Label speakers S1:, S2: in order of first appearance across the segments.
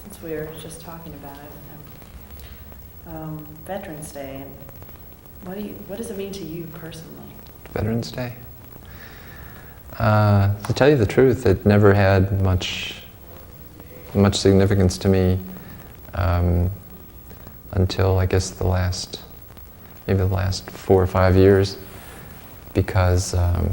S1: since we were just talking about it, Veterans Day, and what does it mean to you personally?
S2: Veterans Day? To tell you the truth, it never had much significance to me until I guess maybe the last 4 or 5 years, because I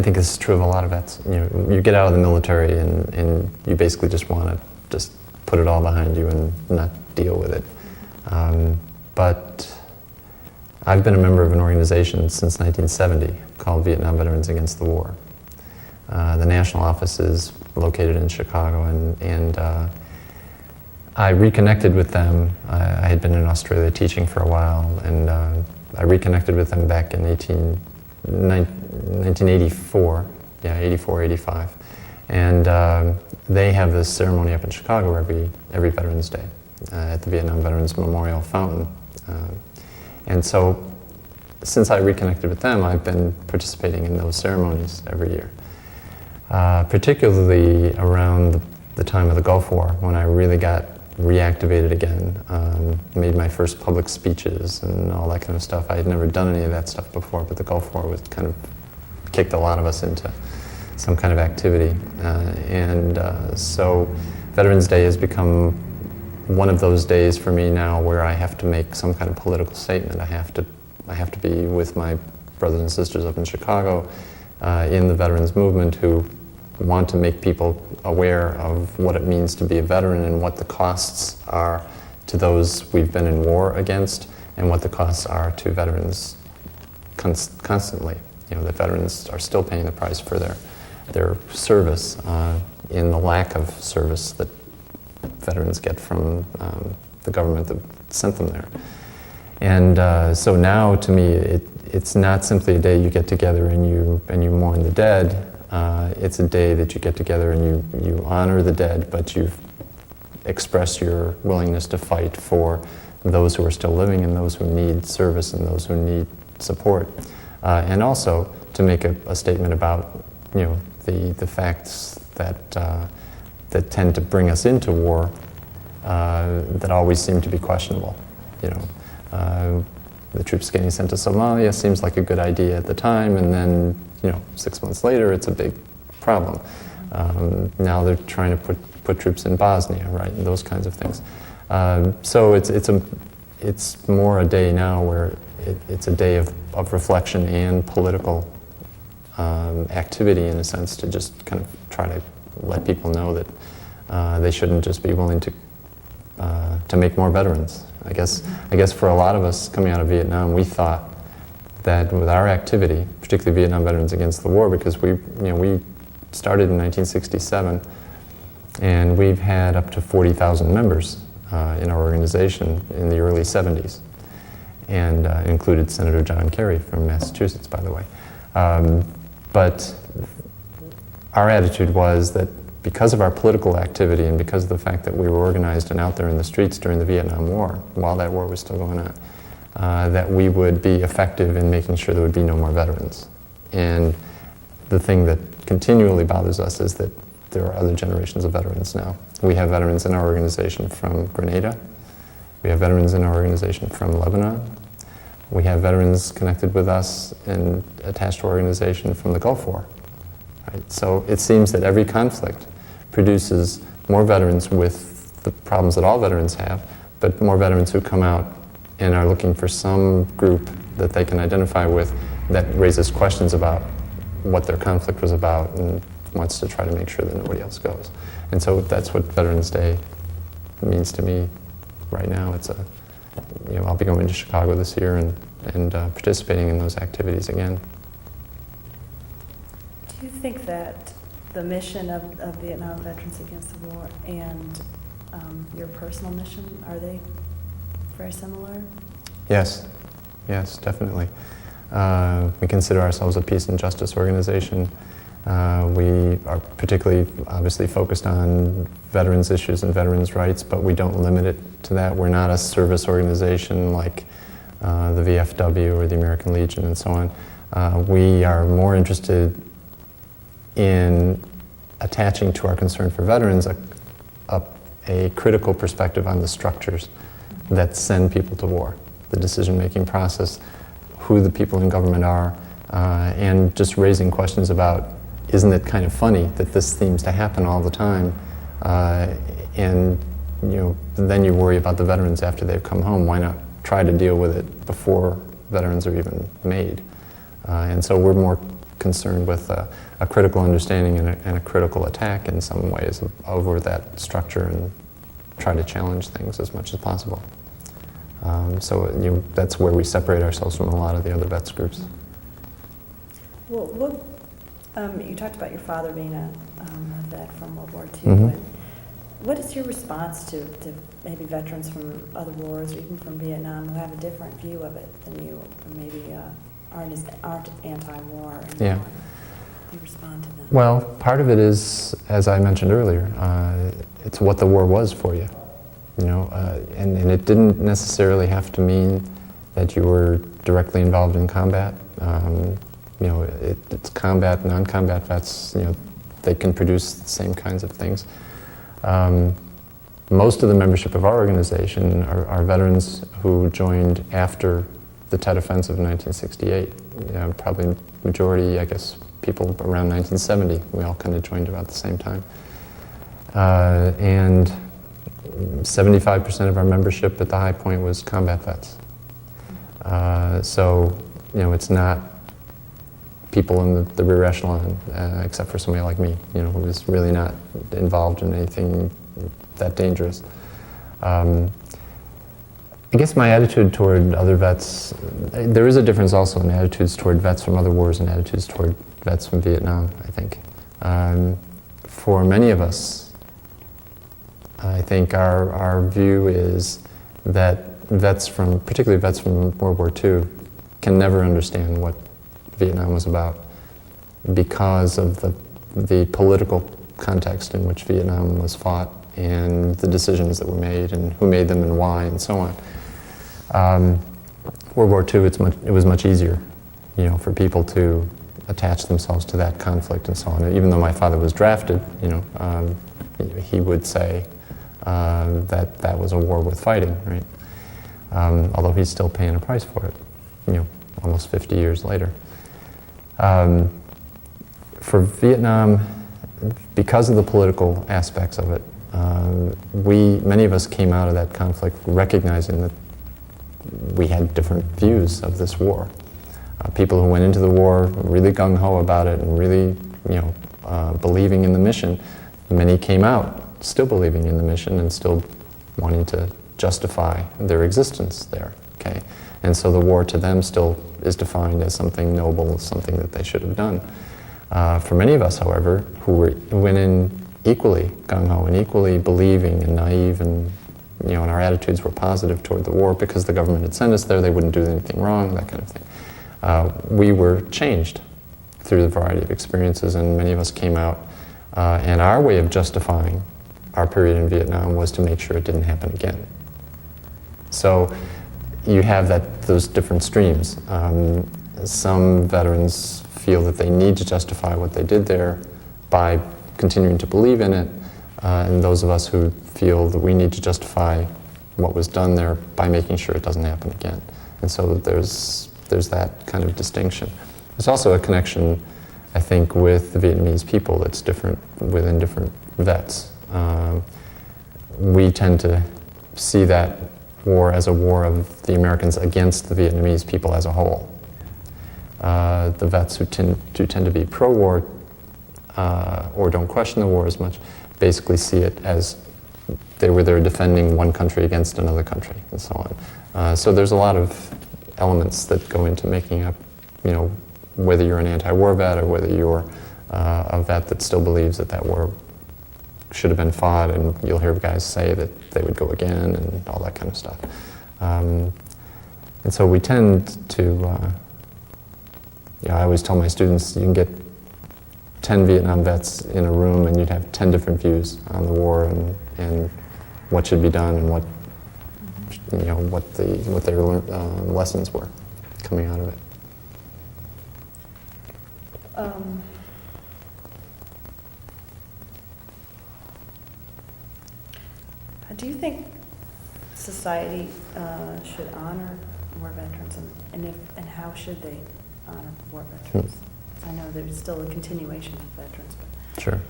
S2: think this is true of a lot of vets. You get out of the military and you basically just want to just put it all behind you and not deal with it. But I've been a member of an organization since 1970 called Vietnam Veterans Against the War. The national office is located in Chicago, and I reconnected with them. I had been in Australia teaching for a while, and I reconnected with them back in 1984, 84, 85. And they have this ceremony up in Chicago every Veterans Day at the Vietnam Veterans Memorial Fountain. And so, since I reconnected with them, I've been participating in those ceremonies every year. Particularly around the time of the Gulf War, when I really got reactivated again, made my first public speeches and all that kind of stuff. I had never done any of that stuff before, but the Gulf War was kind of kicked a lot of us into some kind of activity. So Veterans Day has become one of those days for me now where I have to make some kind of political statement. I have to be with my brothers and sisters up in Chicago in the veterans movement who want to make people aware of what it means to be a veteran and what the costs are to those we've been in war against, and what the costs are to veterans constantly. That veterans are still paying the price for their service in the lack of service that veterans get from the government that sent them there. And so now, to me, it's not simply a day you get together and you mourn the dead. It's a day that you get together and you honor the dead, but you express your willingness to fight for those who are still living and those who need service and those who need support. And also to make a statement about the facts that tend to bring us into war that always seem to be questionable. The troops getting sent to Somalia seems like a good idea at the time, and then 6 months later it's a big problem. Now they're trying to put troops in Bosnia, right, and those kinds of things. So it's more a day now where it's a day of reflection and political activity, in a sense, to just kind of try to let people know that they shouldn't just be willing to make more veterans. I guess for a lot of us coming out of Vietnam, we thought that with our activity, particularly Vietnam Veterans Against the War, because we started in 1967, and we've had up to 40,000 members in our organization in the early 70s, and included Senator John Kerry from Massachusetts, by the way. But our attitude was that because of our political activity and because of the fact that we were organized and out there in the streets during the Vietnam War, while that war was still going on, that we would be effective in making sure there would be no more veterans. And the thing that continually bothers us is that there are other generations of veterans now. We have veterans in our organization from Grenada. We have veterans in our organization from Lebanon. We have veterans connected with us and attached to our organization from the Gulf War. Right? So it seems that every conflict produces more veterans with the problems that all veterans have, but more veterans who come out and are looking for some group that they can identify with that raises questions about what their conflict was about and wants to try to make sure that nobody else goes. And so that's what Veterans Day means to me right now. It's I'll be going to Chicago this year and participating in those activities again.
S1: Do you think that the mission of Vietnam Veterans Against the War and your personal mission, are they very similar?
S2: Yes, definitely. We consider ourselves a peace and justice organization. We are particularly, obviously, focused on veterans' issues and veterans' rights, but we don't limit it to that. We're not a service organization like the VFW or the American Legion and so on. We are more interested in attaching to our concern for veterans a critical perspective on the structures that send people to war, the decision-making process, who the people in government are, and just raising questions about, isn't it kind of funny that this seems to happen all the time? And then you worry about the veterans after they've come home. Why not try to deal with it before veterans are even made? And so we're more concerned with a critical understanding and a critical attack in some ways over that structure, and try to challenge things as much as possible. So that's where we separate ourselves from a lot of the other vets groups.
S1: Well, you talked about your father being a vet from World War II.
S2: Mm-hmm.
S1: And what is your response to maybe veterans from other wars, or even from Vietnam, who have a different view of it than you, or maybe aren't anti-war anymore?
S2: Yeah.
S1: How do you respond to them?
S2: Well, part of it is, as I mentioned earlier, it's what the war was for you. And it didn't necessarily have to mean that you were directly involved in combat. It's combat, non-combat vets, they can produce the same kinds of things. Most of the membership of our organization are veterans who joined after the Tet Offensive in 1968. Probably majority, I guess, people around 1970. We all kind of joined about the same time. And 75% of our membership at the high point was combat vets. So, it's not people in the rear echelon, except for somebody like me, who was really not involved in anything that dangerous. I guess my attitude toward other vets, there is a difference also in attitudes toward vets from other wars and attitudes toward vets from Vietnam, I think. For many of us, I think our view is that particularly vets from World War II, can never understand what Vietnam was about because of the political context in which Vietnam was fought, and the decisions that were made, and who made them and why, and so on. World War II, it was much easier, for people to attach themselves to that conflict and so on. Even though my father was drafted, he would say that was a war worth fighting, right? Although he's still paying a price for it, almost 50 years later. For Vietnam, because of the political aspects of it, many of us came out of that conflict recognizing that we had different views of this war. People who went into the war really gung-ho about it and really, believing in the mission. Many came out still believing in the mission and still wanting to justify their existence there, okay? And so the war to them still is defined as something noble, something that they should have done. For many of us, however, who went in equally gung-ho and equally believing and naive, and and our attitudes were positive toward the war because the government had sent us there, they wouldn't do anything wrong, that kind of thing. We were changed through the variety of experiences, and many of us came out, and our way of justifying our period in Vietnam was to make sure it didn't happen again. So you have those different streams. Some veterans feel that they need to justify what they did there by continuing to believe in it, and those of us who feel that we need to justify what was done there by making sure it doesn't happen again. And so there's that kind of distinction. There's also a connection, I think, with the Vietnamese people that's different within different vets. We tend to see that war as a war of the Americans against the Vietnamese people as a whole. The vets who tend to be pro-war or don't question the war as much basically see it as they were there defending one country against another country and so on. So there's a lot of elements that go into making up, whether you're an anti-war vet or whether you're a vet that still believes that war should have been fought, and you'll hear guys say that they would go again and all that kind of stuff. And so we tend to, I always tell my students, you can get 10 Vietnam vets in a room and you'd have 10 different views on the war and what should be done and what their lessons were coming out of it.
S1: Do you think society should honor war veterans, and how should they honor war veterans? I know there's still a continuation of veterans, but
S2: Sure.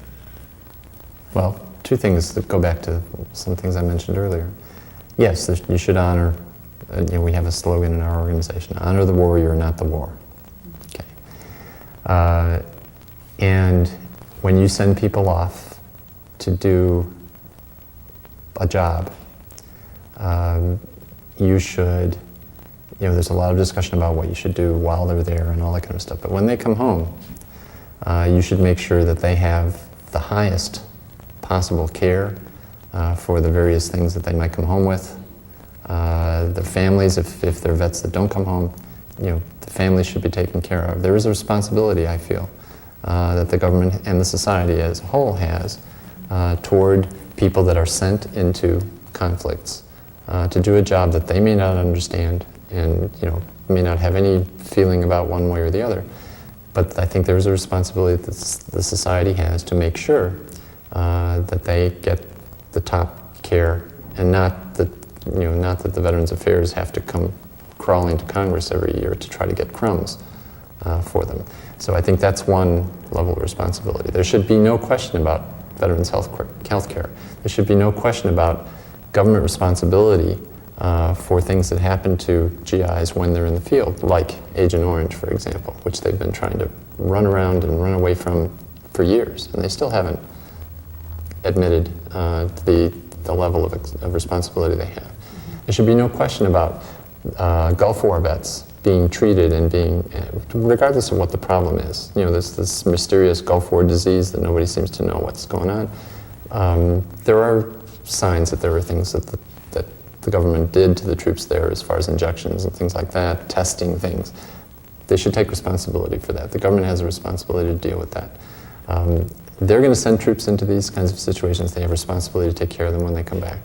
S2: Well, two things that go back to some things I mentioned earlier. Yes, you should honor, we have a slogan in our organization, honor the warrior, not the war. Okay. And when you send people off to do a job, you should, there's a lot of discussion about what you should do while they're there and all that kind of stuff. But when they come home, you should make sure that they have the highest possible care for the various things that they might come home with. The families, if they're vets that don't come home, the families should be taken care of. There is a responsibility, I feel, that the government and the society as a whole has toward people that are sent into conflicts to do a job that they may not understand and may not have any feeling about one way or the other. But I think there's a responsibility that the society has to make sure that they get the top care, and not that the Veterans Affairs have to come crawling to Congress every year to try to get crumbs for them. So I think that's one level of responsibility. There should be no question about veterans' health care. There should be no question about government responsibility for things that happen to GIs when they're in the field, like Agent Orange, for example, which they've been trying to run around and run away from for years, and they still haven't admitted the level of responsibility they have. There should be no question about Gulf War vets being treated and being, regardless of what the problem is. There's this mysterious Gulf War disease that nobody seems to know what's going on. There are signs that there were things that the government did to the troops there as far as injections and things like that, testing things. They should take responsibility for that. The government has a responsibility to deal with that. They're going to send troops into these kinds of situations. They have a responsibility to take care of them when they come back.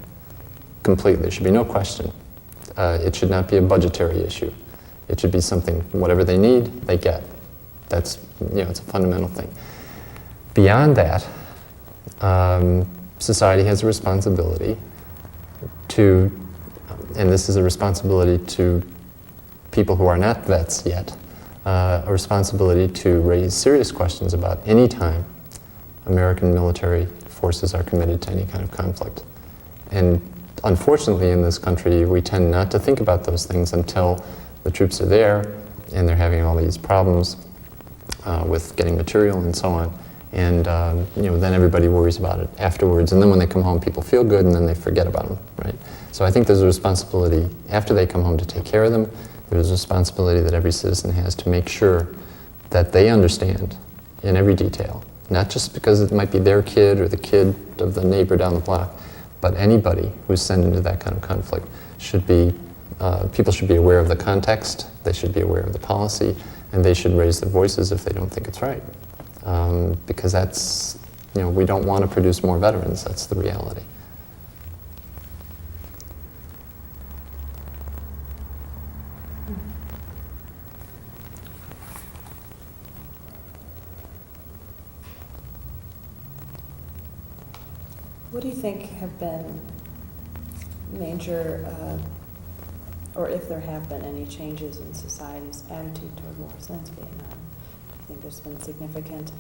S2: Completely. There should be no question. It should not be a budgetary issue. It should be something, whatever they need, they get. That's, it's a fundamental thing. Beyond that, society has a responsibility to, and this is a responsibility to people who are not vets yet, a responsibility to raise serious questions about any time American military forces are committed to any kind of conflict. And unfortunately in this country, we tend not to think about those things until the troops are there and they're having all these problems with getting material and so on. And then everybody worries about it afterwards. And then when they come home, people feel good, and then they forget about them, right? So I think there's a responsibility after they come home to take care of them. There's a responsibility that every citizen has to make sure that they understand in every detail, not just because it might be their kid or the kid of the neighbor down the block, but anybody who's sent into that kind of conflict should be, people should be aware of the context, they should be aware of the policy, and they should raise their voices if they don't think it's right. Because that's, we don't want to produce more veterans, that's the reality.
S1: what do you think have been major, or if there have been any changes in society's attitude toward war since Vietnam? Do you think there's been significant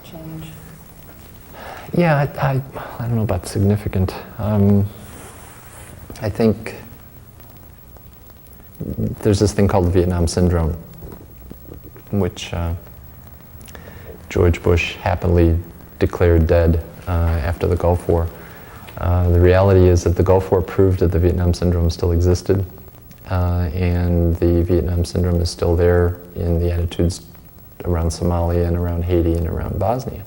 S1: change?
S2: Yeah, I don't know about significant. I think there's this thing called the Vietnam Syndrome, which George Bush happily declared dead after the Gulf War. The reality is that the Gulf War proved that the Vietnam Syndrome still existed, and the Vietnam Syndrome is still there in the attitudes around Somalia and around Haiti and around Bosnia.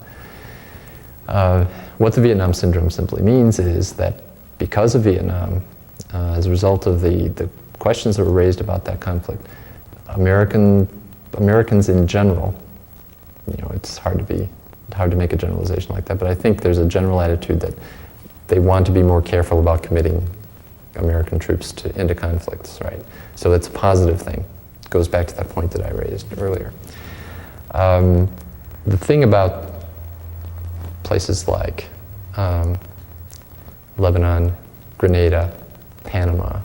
S2: What the Vietnam Syndrome simply means is that because of Vietnam, as a result of the questions that were raised about that conflict, Americans in general, it's hard to make a generalization like that, but I think there's a general attitude that they want to be more careful about committing American troops into conflicts, right? So that's a positive thing. It goes back to that point that I raised earlier. The thing about places like Lebanon, Grenada, Panama,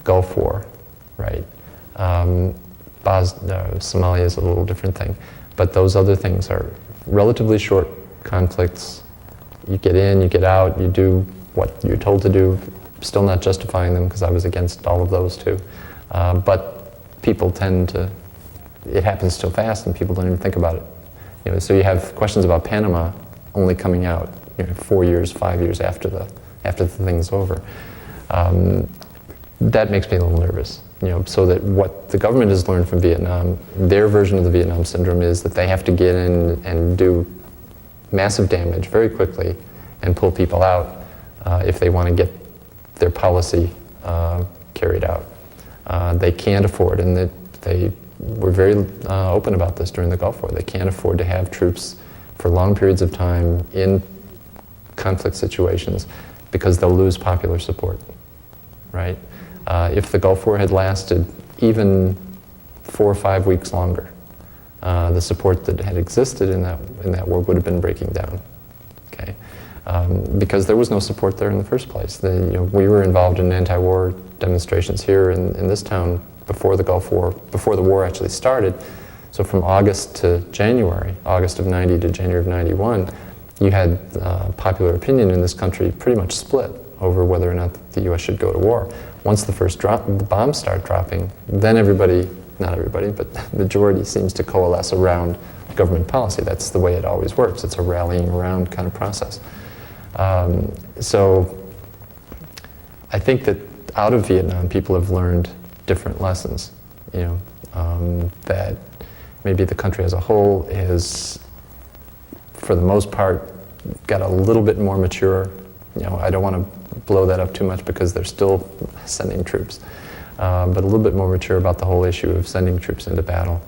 S2: Gulf War, right? Somalia is a little different thing. But those other things are relatively short conflicts. You get in, you get out, you do what you're told to do. Still not justifying them because I was against all of those too. But people tend to, it happens so fast and people don't even think about it. You know, so you have questions about Panama only coming out 4 years, 5 years after the thing's over. That makes me a little nervous. So that what the government has learned from Vietnam, their version of the Vietnam syndrome is that they have to get in and do massive damage very quickly and pull people out if they want to get their policy carried out. They can't afford, and they were very open about this during the Gulf War, they can't afford to have troops for long periods of time in conflict situations because they'll lose popular support, right? If the Gulf War had lasted even 4 or 5 weeks longer, the support that had existed in that war would have been breaking down. Okay, because there was no support there in the first place. We were involved in anti-war demonstrations here in this town before the Gulf War, before the war actually started. So from August to January, August of '90 to January of '91, you had popular opinion in this country pretty much split over whether or not the U.S. should go to war. Once the bombs start dropping, then everybody, not everybody, but the majority seems to coalesce around government policy. That's the way it always works. It's a rallying around kind of process. So I think that out of Vietnam, people have learned different lessons. That maybe the country as a whole is, for the most part, got a little bit more mature. I don't want to blow that up too much because they're still sending troops, but a little bit more mature about the whole issue of sending troops into battle.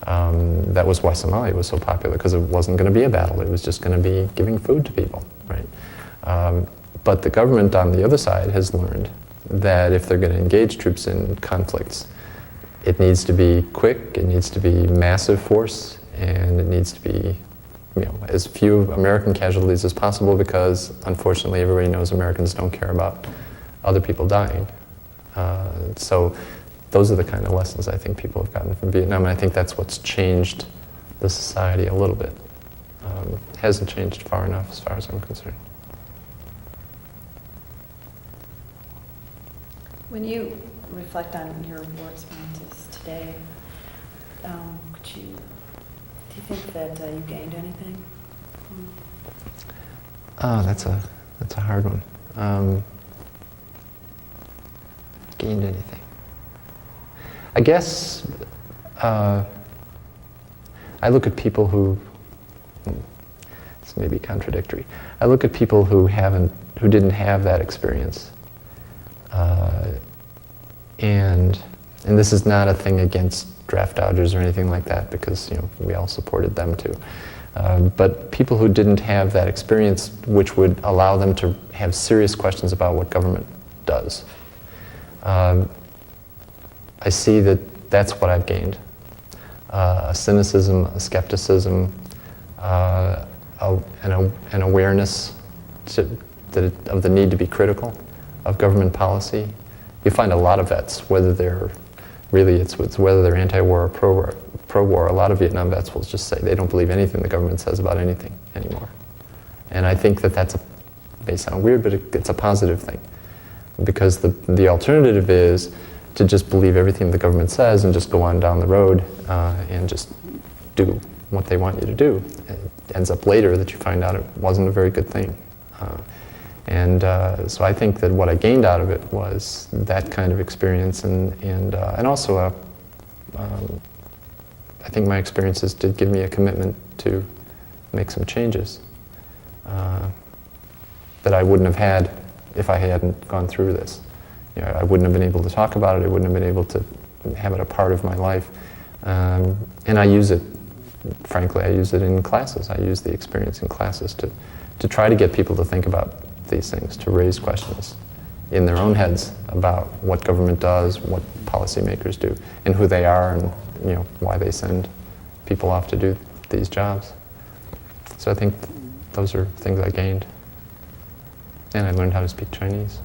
S2: That was why Somalia was so popular, because it wasn't going to be a battle. It was just going to be giving food to people, right? But the government on the other side has learned that if they're going to engage troops in conflicts, it needs to be quick, it needs to be massive force, and it needs to be as few American casualties as possible, because unfortunately everybody knows Americans don't care about other people dying. So those are the kind of lessons I think people have gotten from Vietnam, and I think that's what's changed the society a little bit. It hasn't changed far enough as far as I'm concerned.
S1: When you reflect on your war experiences today, do you think that you gained anything?
S2: Oh, that's a hard one. Gained anything? I guess I look at people who. This may be contradictory. I look at people who didn't have that experience, and this is not a thing against draft dodgers or anything like that, because we all supported them too. But people who didn't have that experience, which would allow them to have serious questions about what government does. I see that that's what I've gained. A cynicism, a skepticism, an awareness of the need to be critical of government policy. You find a lot of vets, whether they're anti-war or pro-war, a lot of Vietnam vets will just say they don't believe anything the government says about anything anymore. And I think that may sound weird, but it's a positive thing. Because the alternative is to just believe everything the government says and just go on down the road and just do what they want you to do. It ends up later that you find out it wasn't a very good thing. So I think that what I gained out of it was that kind of experience, and also I think my experiences did give me a commitment to make some changes that I wouldn't have had if I hadn't gone through this. I wouldn't have been able to talk about it. I wouldn't have been able to have it a part of my life. And I use it, frankly, I use it in classes. I use the experience in classes to try to get people to think about these things, to raise questions in their own heads about what government does, what policymakers do, and who they are, and why they send people off to do these jobs. So I think those are things I gained. And I learned how to speak Chinese.